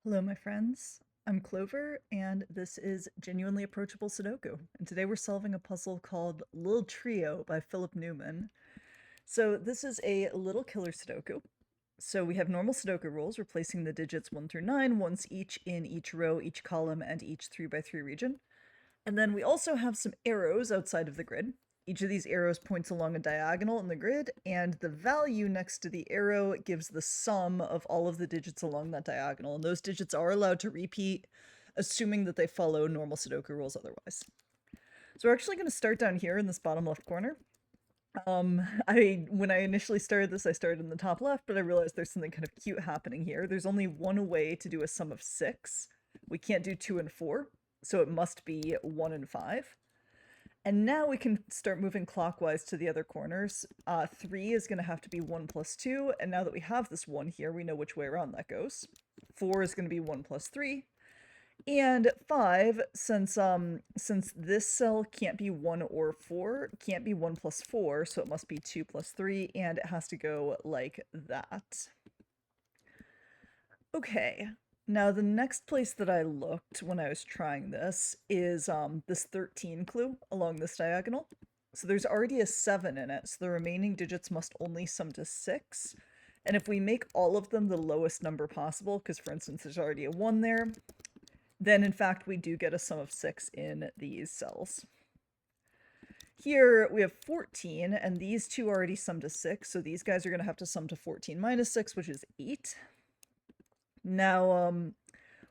Hello, my friends. I'm Clover, and this is Genuinely Approachable Sudoku. And today we're solving a puzzle called Lil Trio by Philip Newman. So this is a little killer Sudoku. So we have normal Sudoku rules, replacing the digits 1 through 9 once each in each row, each column, and each 3x3 region. And then we also have some arrows outside of the grid. Each of these arrows points along a diagonal in the grid, and the value next to the arrow gives the sum of all of the digits along that diagonal. And those digits are allowed to repeat, assuming that they follow normal Sudoku rules otherwise. So we're actually going to start down here in this bottom left corner. When I initially started this, I started in the top left, but I realized there's something kind of cute happening here. There's only one way to do a sum of 6. We can't do 2 and 4, so it must be 1 and 5. And now we can start moving clockwise to the other corners. 3 is going to have to be 1 plus 2, and now that we have this 1 here, we know which way around that goes. 4 is going to be 1 plus 3. And 5, since this cell can't be 1 or 4, can't be 1 plus 4, so it must be 2 plus 3, and it has to go like that. Okay, now the next place that I looked when I was trying this is this 13 clue along this diagonal. So there's already a 7 in it, so the remaining digits must only sum to 6. And if we make all of them the lowest number possible, because for instance there's already a 1 there, then in fact we do get a sum of 6 in these cells. Here we have 14, and these two already sum to 6, so these guys are going to have to sum to 14 minus 6, which is 8. Now,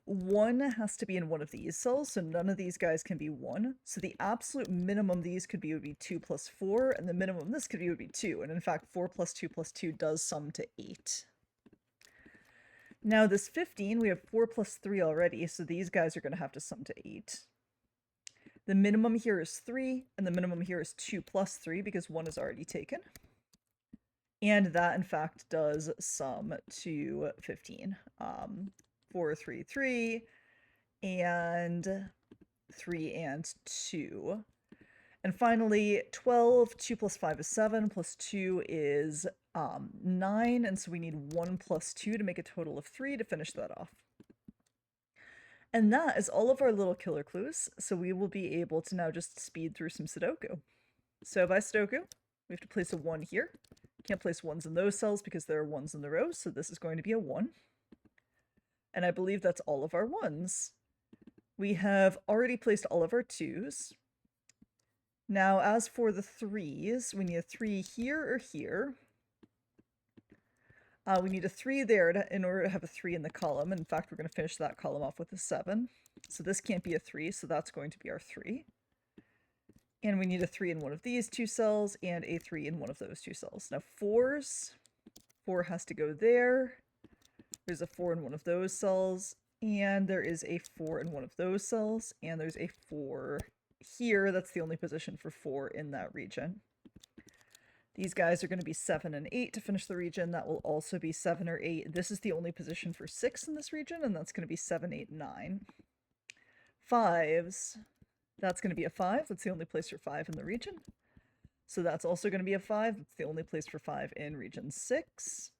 1 has to be in one of these cells, so none of these guys can be 1. So the absolute minimum these could be would be 2 plus 4, and the minimum this could be would be 2. And in fact, 4 plus 2 plus 2 does sum to 8. Now this 15, we have 4 plus 3 already, so these guys are going to have to sum to 8. The minimum here is 3, and the minimum here is 2 plus 3, because 1 is already taken. And that, in fact, does sum to 15. 4, 3, 3, and 3 and 2. And finally, 12, 2 plus 5 is 7, plus 2 is 9, and so we need 1 plus 2 to make a total of 3 to finish that off. And that is all of our little killer clues, so we will be able to now just speed through some Sudoku. So by Sudoku, we have to place a 1 here. Can't place 1s in those cells because there are 1s in the rows, so this is going to be a 1. And I believe that's all of our 1s. We have already placed all of our 2s. Now, as for the 3s, we need a 3 here or here. We need a 3 there in order to have a 3 in the column. In fact, we're going to finish that column off with a 7. So this can't be a 3, so that's going to be our 3. And we need a 3 in one of these two cells and a 3 in one of those two cells. Now 4s, 4 has to go there. There's a 4 in one of those cells, and there is a 4 in one of those cells, and there's a 4 here. That's the only position for 4 in that region. These guys are going to be 7 and 8 to finish the region. That will also be 7 or 8. This is the only position for 6 in this region, and that's going to be 7, 8, 9. 5s, that's going to be a 5. That's the only place for 5 in the region. So that's also going to be a 5. That's the only place for 5 in region 6.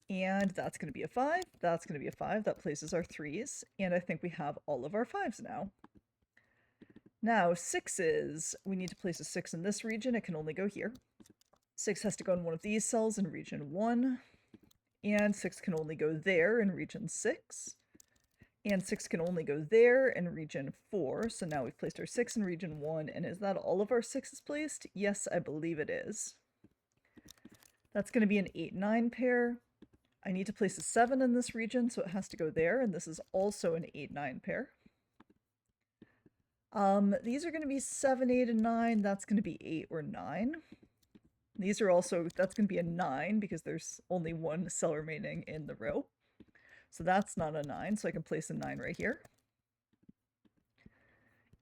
And that's going to be a 5. That's going to be a 5. That places our 3s. And I think we have all of our 5s now. Now 6s, we need to place a 6 in this region. It can only go here. 6 has to go in one of these cells in region 1. And 6 can only go there in region 6. And 6 can only go there in region 4. So now we've placed our 6 in region 1. And is that all of our 6s placed? Yes, I believe it is. That's going to be an 8-9 pair. I need to place a 7 in this region, so it has to go there. And this is also an 8-9 pair. These are going to be 7, 8, and 9. That's going to be 8 or 9. These are also, that's going to be a 9 because there's only one cell remaining in the row. So that's not a 9, so I can place a 9 right here.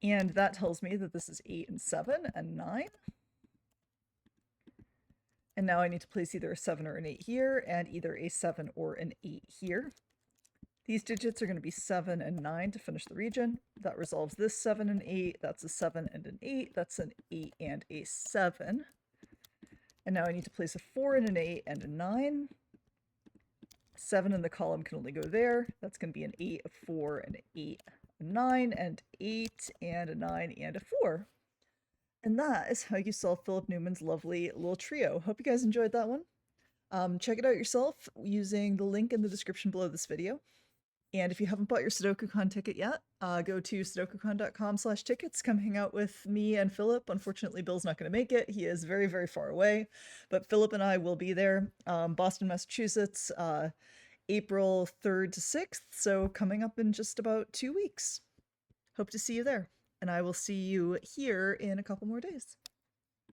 And that tells me that this is 8 and 7 and 9. And now I need to place either a 7 or an 8 here, and either a 7 or an 8 here. These digits are going to be 7 and 9 to finish the region. That resolves this 7 and 8. That's a 7 and an 8. That's an 8 and a 7. And now I need to place a 4 and an 8 and a 9. 7 in the column can only go there. That's going to be an 8, a 4, and an 8, a 9, and 8, and a 9, and a 4. And that is how you solve Philip Newman's lovely Lil Trio. Hope you guys enjoyed that one. Check it out yourself using the link in the description below this video. And if you haven't bought your SudokuCon ticket yet, go to sudokucon.com/tickets. Come hang out with me and Philip. Unfortunately, Bill's not going to make it. He is very, very far away. But Philip and I will be there. Boston, Massachusetts, April 3rd to 6th. So coming up in just about 2 weeks. Hope to see you there. And I will see you here in a couple more days.